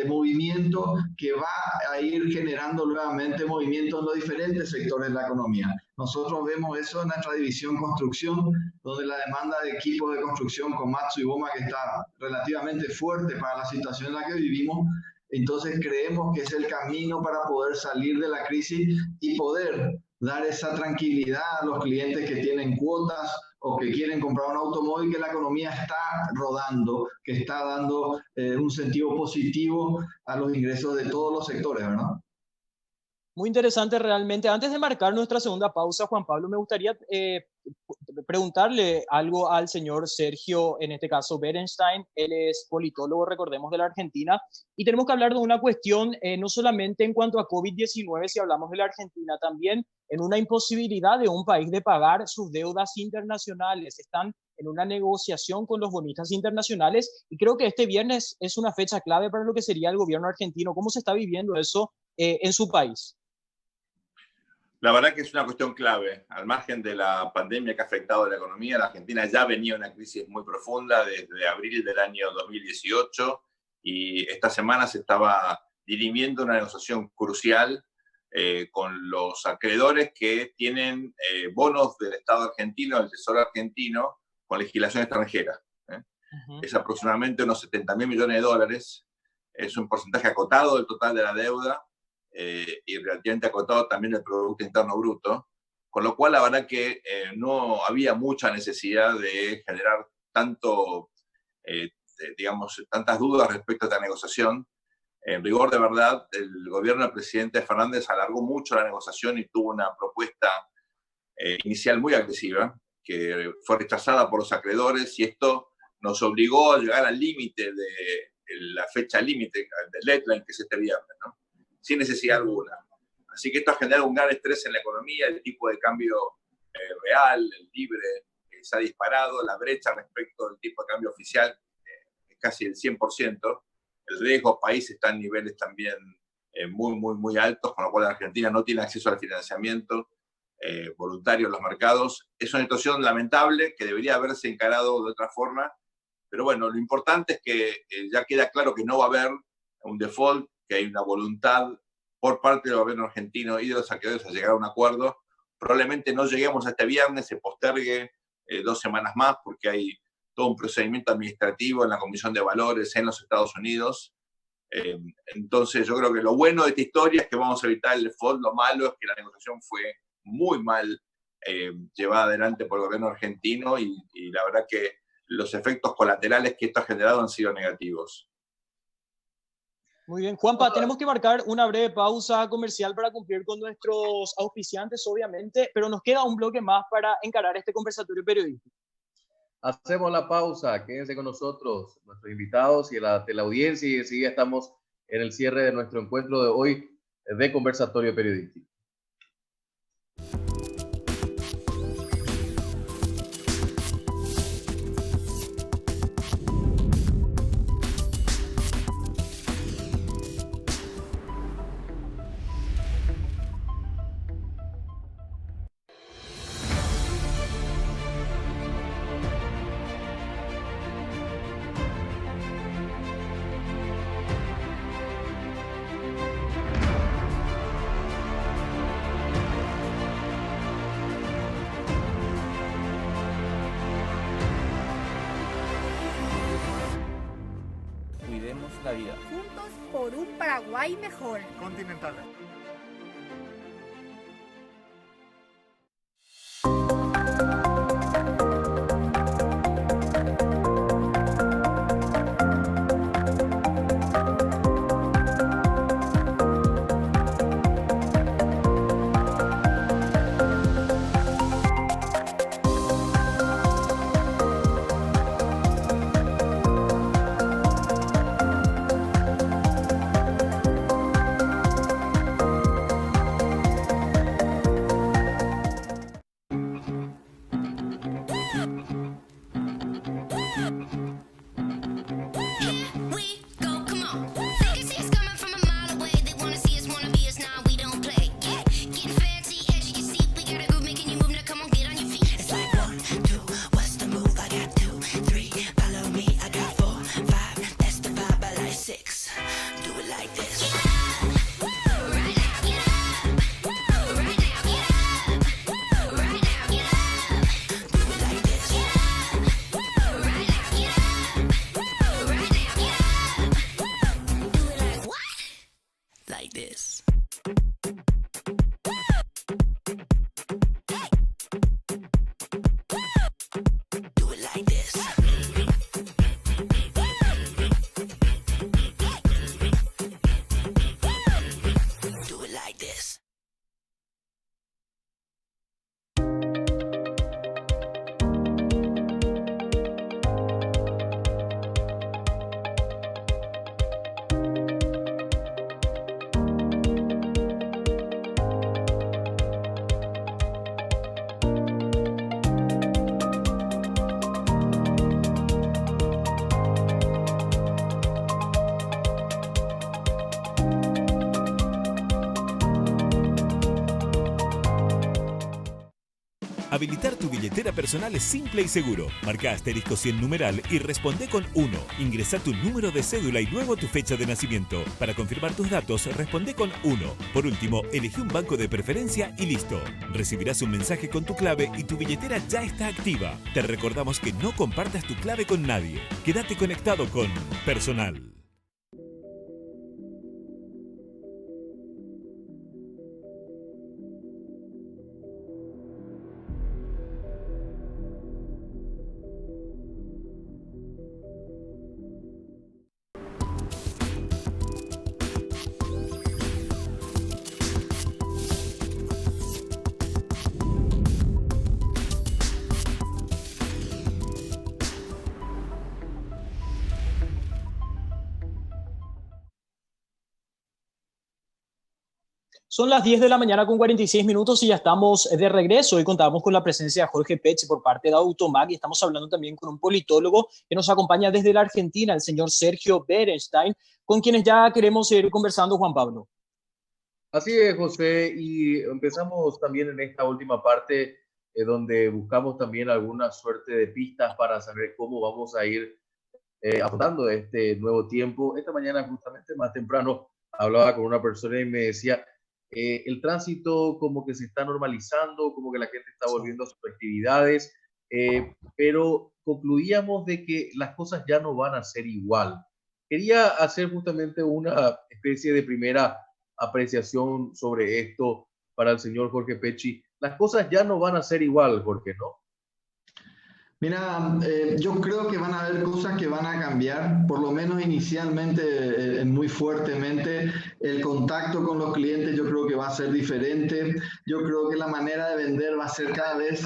Speaker 2: movimiento que va a ir generando nuevamente movimientos en los diferentes sectores de la economía. Nosotros vemos eso en nuestra división construcción, donde la demanda de equipos de construcción Komatsu y Boma, que está relativamente fuerte para la situación en la que vivimos. Entonces creemos que es el camino para poder salir de la crisis y poder dar esa tranquilidad a los clientes que tienen cuotas o que quieren comprar un automóvil, que la economía está rodando, que está dando un sentido positivo a los ingresos de todos los sectores, ¿verdad?
Speaker 1: Muy interesante realmente. Antes de marcar nuestra segunda pausa, Juan Pablo, me gustaría preguntarle algo al señor Sergio, en este caso Berenstein. Él es politólogo, recordemos, de la Argentina, y tenemos que hablar de una cuestión no solamente en cuanto a COVID-19, si hablamos de la Argentina, también en una imposibilidad de un país de pagar sus deudas internacionales. Están en una negociación con los bonistas internacionales, y creo que este viernes es una fecha clave para lo que sería el gobierno argentino. ¿Cómo se está viviendo eso en su país?
Speaker 3: La verdad que es una cuestión clave. Al margen de la pandemia que ha afectado a la economía, la Argentina ya venía una crisis muy profunda desde abril del año 2018, y esta semana se estaba dirimiendo una negociación crucial con los acreedores que tienen bonos del Estado argentino, del Tesoro argentino, con legislación extranjera. Es aproximadamente unos 70.000 millones de dólares. Es un porcentaje acotado del total de la deuda, y relativamente acotado también del Producto Interno Bruto, con lo cual la verdad que no había mucha necesidad de generar tantas dudas respecto a esta negociación. En rigor de verdad, el gobierno del presidente Fernández alargó mucho la negociación y tuvo una propuesta inicial muy agresiva, que fue rechazada por los acreedores, y esto nos obligó a llegar al límite de la fecha límite, del deadline, que es este viernes, ¿no? Sin necesidad alguna. Así que esto ha generado un gran estrés en la economía, el tipo de cambio real, el libre, se ha disparado, la brecha respecto del tipo de cambio oficial es casi el 100%, el riesgo país está en niveles también muy, muy, muy altos, con lo cual la Argentina no tiene acceso al financiamiento voluntario en los mercados. Es una situación lamentable que debería haberse encarado de otra forma, Pero bueno, lo importante es que ya queda claro que no va a haber un default, que hay una voluntad por parte del gobierno argentino y de los acreedores a llegar a un acuerdo. Probablemente no lleguemos a este viernes, se postergue 2 semanas más porque hay todo un procedimiento administrativo en la Comisión de Valores en los Estados Unidos. Entonces yo creo que lo bueno de esta historia es que vamos a evitar el default. Lo malo es que la negociación fue muy mal llevada adelante por el gobierno argentino y la verdad que los efectos colaterales que esto ha generado han sido negativos.
Speaker 1: Muy bien, Juanpa, tenemos que marcar una breve pausa comercial para cumplir con nuestros auspiciantes, obviamente, pero nos queda un bloque más para encarar este conversatorio periodístico.
Speaker 4: Hacemos la pausa, quédense con nosotros, nuestros invitados y la audiencia, y enseguida estamos en el cierre de nuestro encuentro de hoy de conversatorio periodístico.
Speaker 6: Cuidemos la vida.
Speaker 7: Juntos por un Paraguay mejor.
Speaker 8: Continental.
Speaker 9: Habilitar tu billetera personal es simple y seguro. Marca asterisco 100 numeral y responde con 1. Ingresa tu número de cédula y luego tu fecha de nacimiento. Para confirmar tus datos, responde con 1. Por último, elegí un banco de preferencia y listo. Recibirás un mensaje con tu clave y tu billetera ya está activa. Te recordamos que no compartas tu clave con nadie. Quédate conectado con Personal.
Speaker 1: Son las 10 de la mañana con 46 minutos y ya estamos de regreso. Hoy contamos con la presencia de Jorge Pech por parte de Automac y estamos hablando también con un politólogo que nos acompaña desde la Argentina, el señor Sergio Berenstein, con quienes ya queremos seguir conversando, Juan Pablo.
Speaker 4: Así es, José, y empezamos también en esta última parte donde buscamos también alguna suerte de pistas para saber cómo vamos a ir afrontando este nuevo tiempo. Esta mañana, justamente más temprano, hablaba con una persona y me decía, el tránsito como que se está normalizando, como que la gente está volviendo a sus actividades, pero concluíamos de que las cosas ya no van a ser igual. Quería hacer justamente una especie de primera apreciación sobre esto para el señor Jorge Pecci. Las cosas ya no van a ser igual, Jorge, ¿no?
Speaker 2: Mira, yo creo que van a haber cosas que van a cambiar, por lo menos inicialmente, muy fuertemente. El contacto con los clientes yo creo que va a ser diferente. Yo creo que la manera de vender va a ser cada vez,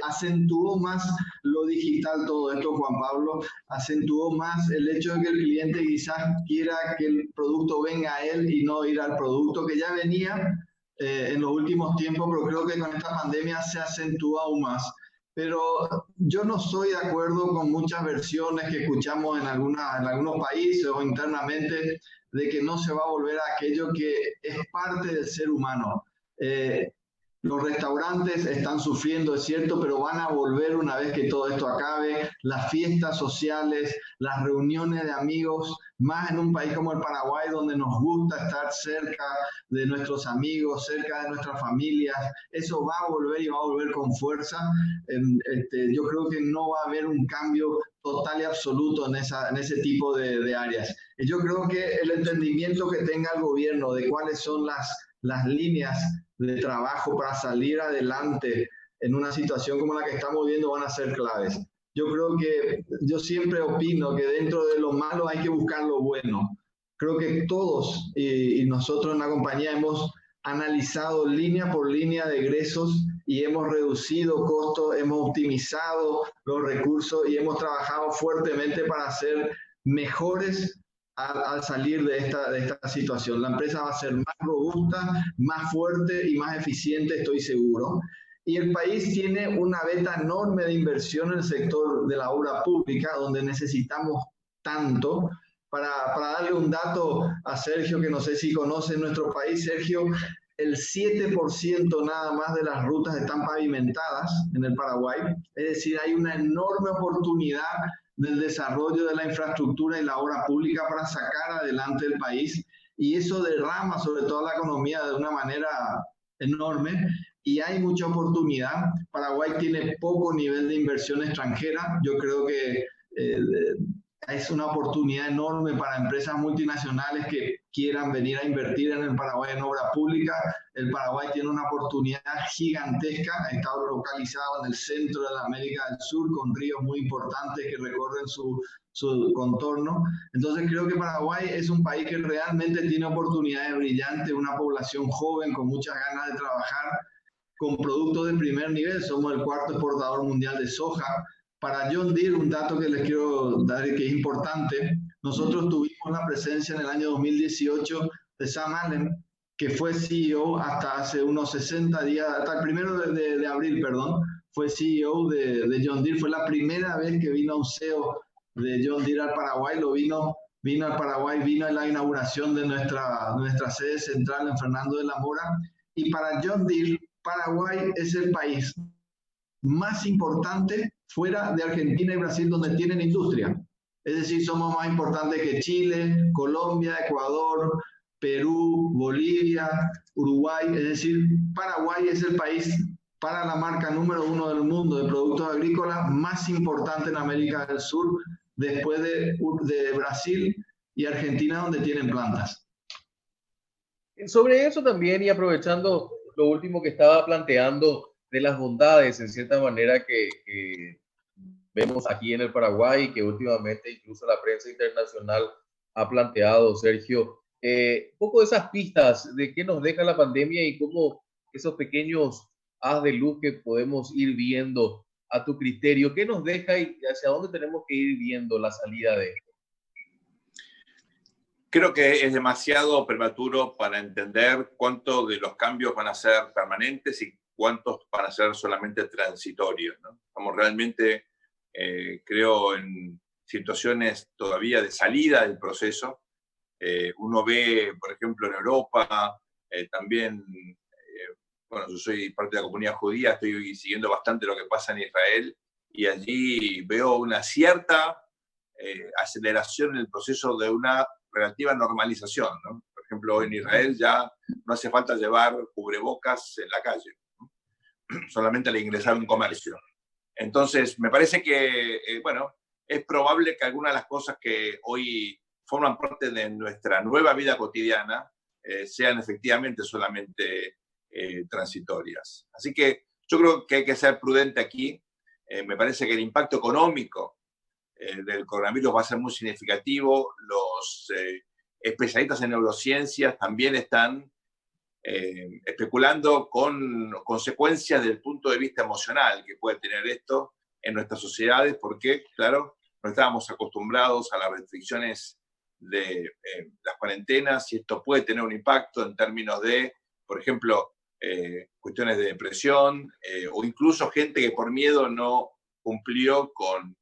Speaker 2: acentuó más lo digital todo esto, Juan Pablo, acentuó más el hecho de que el cliente quizás quiera que el producto venga a él y no ir al producto que ya venía en los últimos tiempos, pero creo que con esta pandemia se acentúa aún más. Pero yo no estoy de acuerdo con muchas versiones que escuchamos en algunos países o internamente de que no se va a volver a aquello que es parte del ser humano. Los restaurantes están sufriendo, es cierto, pero van a volver una vez que todo esto acabe. Las fiestas sociales, las reuniones de amigos, más en un país como el Paraguay, donde nos gusta estar cerca de nuestros amigos, cerca de nuestras familias. Eso va a volver y va a volver con fuerza. Yo creo que no va a haber un cambio total y absoluto en ese tipo de áreas. Yo creo que el entendimiento que tenga el gobierno de cuáles son las líneas de trabajo para salir adelante en una situación como la que estamos viendo van a ser claves. Yo siempre opino que dentro de lo malo hay que buscar lo bueno. Creo que todos y nosotros en la compañía hemos analizado línea por línea de egresos y hemos reducido costos, hemos optimizado los recursos y hemos trabajado fuertemente para ser mejores al salir de esta situación. La empresa va a ser más robusta, más fuerte y más eficiente, estoy seguro. Y el país tiene una beta enorme de inversión en el sector de la obra pública, donde necesitamos tanto. Para darle un dato a Sergio, que no sé si conoce nuestro país, Sergio, el 7% nada más de las rutas están pavimentadas en el Paraguay. Es decir, hay una enorme oportunidad del desarrollo de la infraestructura y la obra pública para sacar adelante el país, y eso derrama sobre todo la economía de una manera enorme y hay mucha oportunidad. Paraguay tiene poco nivel de inversión extranjera. Yo creo que es una oportunidad enorme para empresas multinacionales que quieran venir a invertir en el Paraguay en obra pública. El Paraguay tiene una oportunidad gigantesca, está localizado en el centro de la América del Sur, con ríos muy importantes que recorren su contorno. Entonces creo que Paraguay es un país que realmente tiene oportunidades brillantes, una población joven con muchas ganas de trabajar, con productos de primer nivel. Somos el 4º exportador mundial de soja. Para John Deere, un dato que les quiero dar que es importante, nosotros tuvimos la presencia en el año 2018 de Sam Allen, que fue CEO hasta hace unos 60 días, hasta el 1 de abril, perdón, fue CEO de John Deere. Fue la primera vez que vino un CEO de John Deere al Paraguay, vino al Paraguay, vino en la inauguración de nuestra sede central en Fernando de la Mora. Y para John Deere, Paraguay es el país más importante fuera de Argentina y Brasil donde tienen industria. Es decir, somos más importantes que Chile, Colombia, Ecuador, Perú, Bolivia, Uruguay. Es decir, Paraguay es el país para la marca número 1 del mundo de productos agrícolas más importante en América del Sur, después de Brasil y Argentina, donde tienen plantas.
Speaker 4: Sobre eso también, y aprovechando lo último que estaba planteando de las bondades, en cierta manera, que vemos aquí en el Paraguay, que últimamente incluso la prensa internacional ha planteado, Sergio, un poco de esas pistas de qué nos deja la pandemia y cómo esos pequeños haz de luz que podemos ir viendo a tu criterio, qué nos deja y hacia dónde tenemos que ir viendo la salida de esto.
Speaker 3: Creo que es demasiado prematuro para entender cuántos de los cambios van a ser permanentes y cuántos van a ser solamente transitorios, ¿no? Estamos realmente, creo, en situaciones todavía de salida del proceso. Uno ve, por ejemplo, en Europa, también, bueno, yo soy parte de la comunidad judía, estoy siguiendo bastante lo que pasa en Israel, y allí veo una cierta aceleración en el proceso de una relativa normalización, ¿no? Por ejemplo, hoy en Israel ya no hace falta llevar cubrebocas en la calle, ¿no? Solamente al ingresar a un comercio. Entonces, me parece que, bueno, es probable que algunas de las cosas que hoy forman parte de nuestra nueva vida cotidiana sean efectivamente solamente transitorias. Así que yo creo que hay que ser prudente aquí. Me parece que el impacto económico del coronavirus va a ser muy significativo. Los especialistas en neurociencias también están especulando con consecuencias desde el punto de vista emocional que puede tener esto en nuestras sociedades, porque, claro, no estábamos acostumbrados a las restricciones de las cuarentenas, y esto puede tener un impacto en términos de, por ejemplo, cuestiones de depresión, o incluso gente que por miedo no cumplió con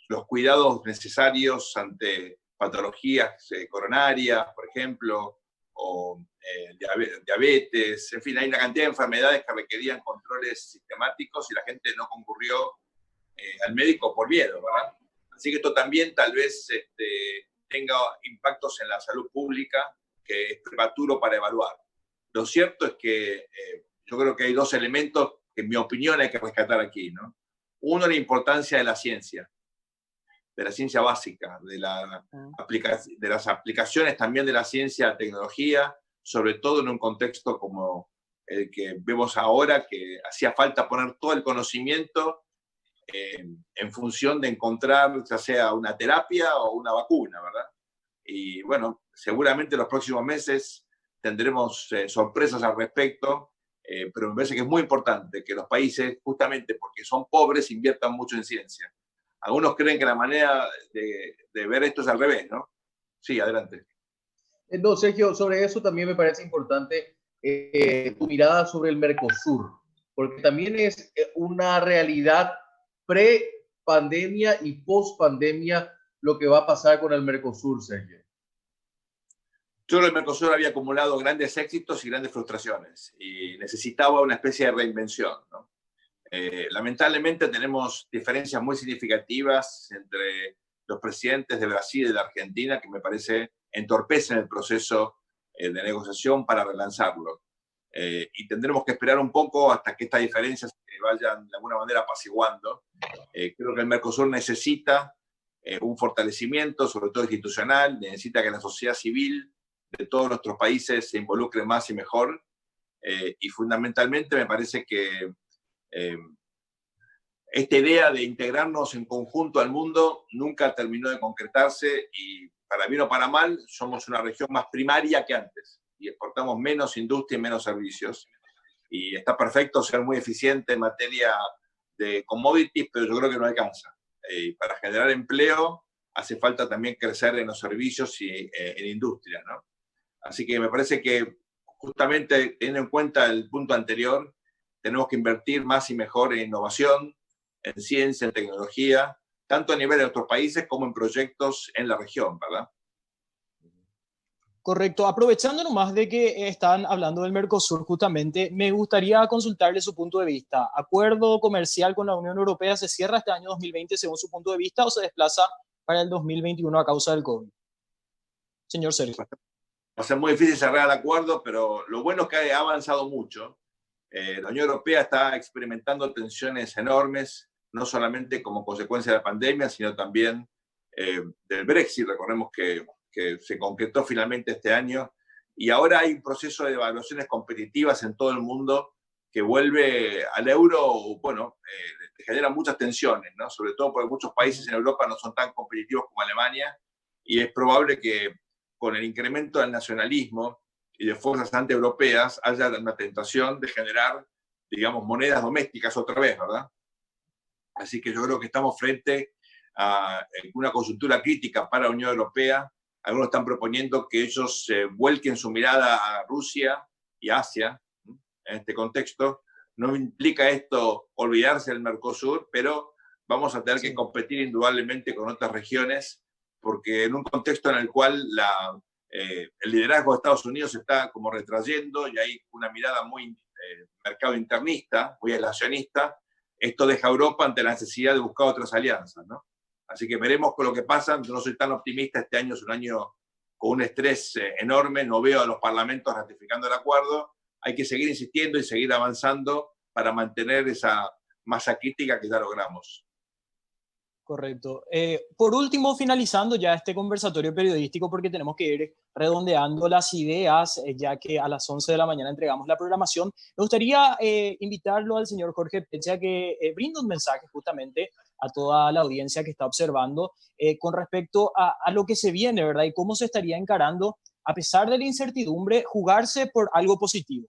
Speaker 3: los cuidados necesarios ante patologías coronarias, por ejemplo, o diabetes, en fin, hay una cantidad de enfermedades que requerían controles sistemáticos y la gente no concurrió al médico por miedo, ¿verdad? Así que esto también tal vez tenga impactos en la salud pública que es prematuro para evaluar. Lo cierto es que yo creo que hay dos elementos que en mi opinión hay que rescatar aquí, ¿no? Uno, la importancia de la ciencia básica, de las aplicaciones también de la ciencia a la tecnología, sobre todo en un contexto como el que vemos ahora, que hacía falta poner todo el conocimiento en función de encontrar ya sea una terapia o una vacuna, ¿verdad? Y bueno, seguramente en los próximos meses tendremos sorpresas al respecto, pero me parece que es muy importante que los países, justamente porque son pobres, inviertan mucho en ciencia. Algunos creen que la manera de ver esto es al revés, ¿no? Sí, adelante.
Speaker 4: No, Sergio, sobre eso también me parece importante tu mirada sobre el Mercosur, porque también es una realidad pre-pandemia y post-pandemia lo que va a pasar con el Mercosur, Sergio.
Speaker 3: Yo creo que el Mercosur había acumulado grandes éxitos y grandes frustraciones y necesitaba una especie de reinvención, ¿no? Lamentablemente tenemos diferencias muy significativas entre los presidentes de Brasil y de Argentina que me parece entorpecen el proceso de negociación para relanzarlo. Y tendremos que esperar un poco hasta que estas diferencias se vayan de alguna manera apaciguando. Creo que el Mercosur necesita un fortalecimiento, sobre todo institucional, necesita que la sociedad civil de todos nuestros países se involucre más y mejor. Y fundamentalmente me parece que esta idea de integrarnos en conjunto al mundo nunca terminó de concretarse y para bien o para mal somos una región más primaria que antes y exportamos menos industria y menos servicios y está perfecto ser muy eficiente en materia de commodities, pero yo creo que no alcanza. Para generar empleo hace falta también crecer en los servicios y en industria, ¿no? Así que me parece que justamente teniendo en cuenta el punto anterior, tenemos que invertir más y mejor en innovación, en ciencia, en tecnología, tanto a nivel de nuestros países como en proyectos en la región, ¿verdad?
Speaker 1: Correcto. Aprovechando nomás de que están hablando del Mercosur, justamente, me gustaría consultarle su punto de vista. ¿Acuerdo comercial con la Unión Europea se cierra este año 2020 según su punto de vista o se desplaza para el 2021 a causa del COVID? Señor Sergio.
Speaker 3: Va a ser muy difícil cerrar el acuerdo, pero lo bueno es que ha avanzado mucho. La Unión Europea está experimentando tensiones enormes, no solamente como consecuencia de la pandemia, sino también del Brexit. Recordemos que se concretó finalmente este año, y ahora hay un proceso de evaluaciones competitivas en todo el mundo que vuelve al euro, bueno, genera muchas tensiones, ¿no? Sobre todo porque muchos países en Europa no son tan competitivos como Alemania, y es probable que con el incremento del nacionalismo y de fuerzas antieuropeas haya una tentación de generar, digamos, monedas domésticas otra vez, ¿verdad? Así que yo creo que estamos frente a una coyuntura crítica para la Unión Europea. Algunos están proponiendo que ellos vuelquen su mirada a Rusia y Asia en este contexto. No implica esto olvidarse del Mercosur, pero vamos a tener que competir indudablemente con otras regiones, porque en un contexto en el cual el liderazgo de Estados Unidos está como retrayendo y hay una mirada muy mercado internista, muy aislacionista, esto deja a Europa ante la necesidad de buscar otras alianzas, ¿no? Así que veremos con lo que pasa. Yo no soy tan optimista, este año es un año con un estrés enorme, no veo a los parlamentos ratificando el acuerdo. Hay que seguir insistiendo y seguir avanzando para mantener esa masa crítica que ya logramos.
Speaker 1: Correcto. Por último, finalizando ya este conversatorio periodístico, porque tenemos que ir redondeando las ideas, ya que a las 11 de la mañana entregamos la programación, me gustaría invitarlo al señor Jorge Peche a que brinde un mensaje justamente a toda la audiencia que está observando con respecto a lo que se viene, ¿verdad? Y cómo se estaría encarando, a pesar de la incertidumbre, jugarse por algo positivo.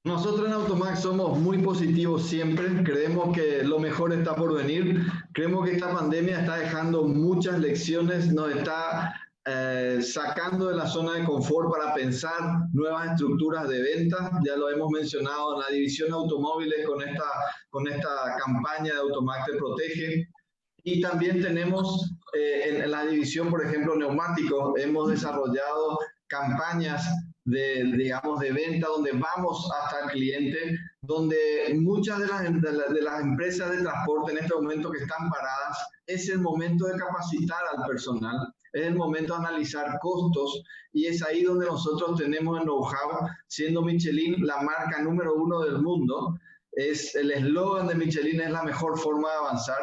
Speaker 2: Nosotros en Automac somos muy positivos siempre, creemos que lo mejor está por venir, creemos que esta pandemia está dejando muchas lecciones, nos está sacando de la zona de confort para pensar nuevas estructuras de venta, ya lo hemos mencionado en la división de automóviles con esta campaña de Automac Te Protege. Y también tenemos en la división, por ejemplo, neumáticos, hemos desarrollado campañas de venta donde vamos hasta el cliente, donde muchas de las empresas de transporte en este momento que están paradas, es el momento de capacitar al personal, es el momento de analizar costos y es ahí donde nosotros tenemos el know-how, siendo Michelin la marca número 1 del mundo. Es el eslogan de Michelin, es la mejor forma de avanzar.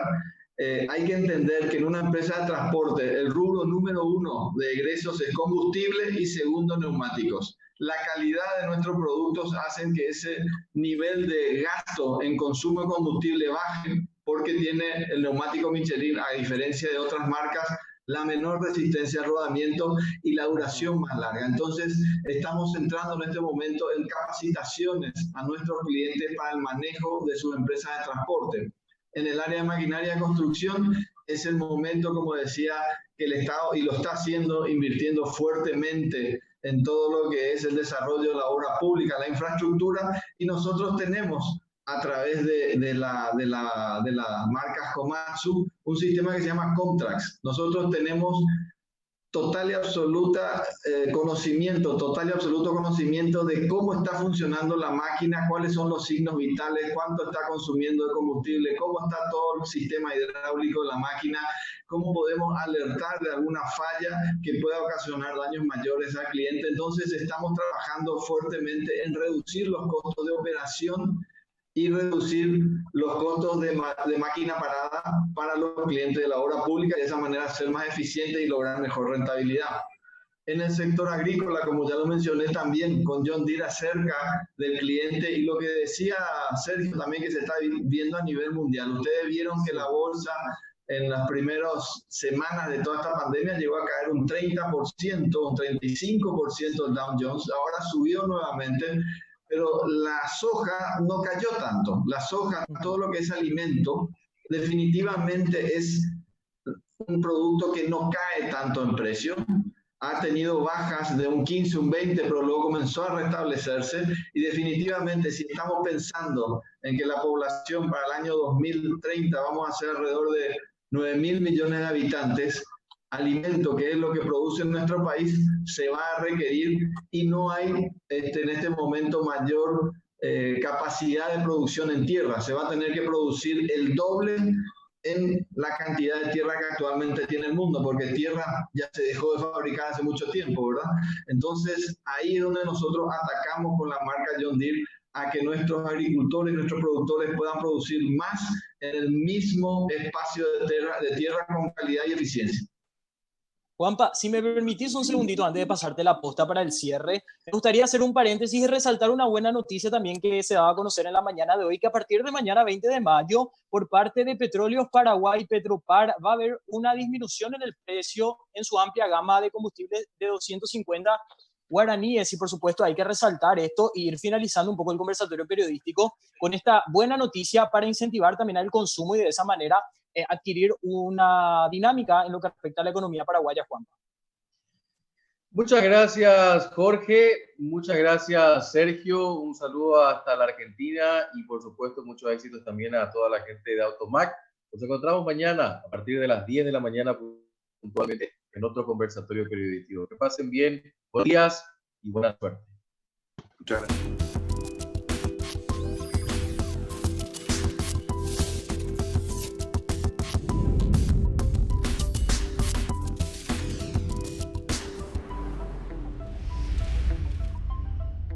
Speaker 2: Hay que entender que en una empresa de transporte el rubro número 1 de egresos es combustible y segundo neumáticos. La calidad de nuestros productos hacen que ese nivel de gasto en consumo de combustible baje porque tiene el neumático Michelin, a diferencia de otras marcas, la menor resistencia al rodamiento y la duración más larga. Entonces, estamos centrando en este momento en capacitaciones a nuestros clientes para el manejo de sus empresas de transporte. En el área de maquinaria de construcción es el momento, como decía, que el Estado, y lo está haciendo, invirtiendo fuertemente en todo lo que es el desarrollo de la obra pública, la infraestructura, y nosotros tenemos a través de las marcas Komatsu un sistema que se llama Comtrax. Nosotros tenemos total y absoluto conocimiento de cómo está funcionando la máquina, cuáles son los signos vitales, cuánto está consumiendo de combustible, cómo está todo el sistema hidráulico de la máquina, cómo podemos alertar de alguna falla que pueda ocasionar daños mayores al cliente. Entonces estamos trabajando fuertemente en reducir los costos de operación y reducir los costos de máquina parada para los clientes de la obra pública y de esa manera ser más eficientes y lograr mejor rentabilidad. En el sector agrícola, como ya lo mencioné también, con John Deere cerca del cliente y lo que decía Sergio también que se está viendo a nivel mundial. Ustedes vieron que la bolsa en las primeras semanas de toda esta pandemia llegó a caer un 30%, un 35% el Dow Jones, ahora subió nuevamente. Pero la soja no cayó tanto. La soja, todo lo que es alimento, definitivamente es un producto que no cae tanto en precio. Ha tenido bajas de un 15, un 20, pero luego comenzó a restablecerse. Y definitivamente, si estamos pensando en que la población para el año 2030 vamos a ser alrededor de 9.000 millones de habitantes, alimento, que es lo que produce en nuestro país, se va a requerir y no hay en este momento mayor capacidad de producción en tierra. Se va a tener que producir el doble en la cantidad de tierra que actualmente tiene el mundo, porque tierra ya se dejó de fabricar hace mucho tiempo, ¿verdad? Entonces, ahí es donde nosotros atacamos con la marca John Deere a que nuestros agricultores y nuestros productores puedan producir más en el mismo espacio de tierra con calidad y eficiencia.
Speaker 1: Juanpa, si me permitís un segundito antes de pasarte la posta para el cierre, me gustaría hacer un paréntesis y resaltar una buena noticia también que se daba a conocer en la mañana de hoy, que a partir de mañana 20 de mayo, por parte de Petróleos Paraguay, Petropar, va a haber una disminución en el precio en su amplia gama de combustibles de 250 guaraníes. Y por supuesto hay que resaltar esto e ir finalizando un poco el conversatorio periodístico con esta buena noticia para incentivar también al consumo y de esa manera adquirir una dinámica en lo que respecta a la economía paraguaya, Juanpa.
Speaker 4: Muchas gracias, Jorge. Muchas gracias, Sergio. Un saludo hasta la Argentina y, por supuesto, muchos éxitos también a toda la gente de Automac. Nos encontramos mañana a partir de las 10 de la mañana puntualmente en otro conversatorio periodístico. Que pasen bien, buenos días y buena suerte.
Speaker 3: Muchas gracias.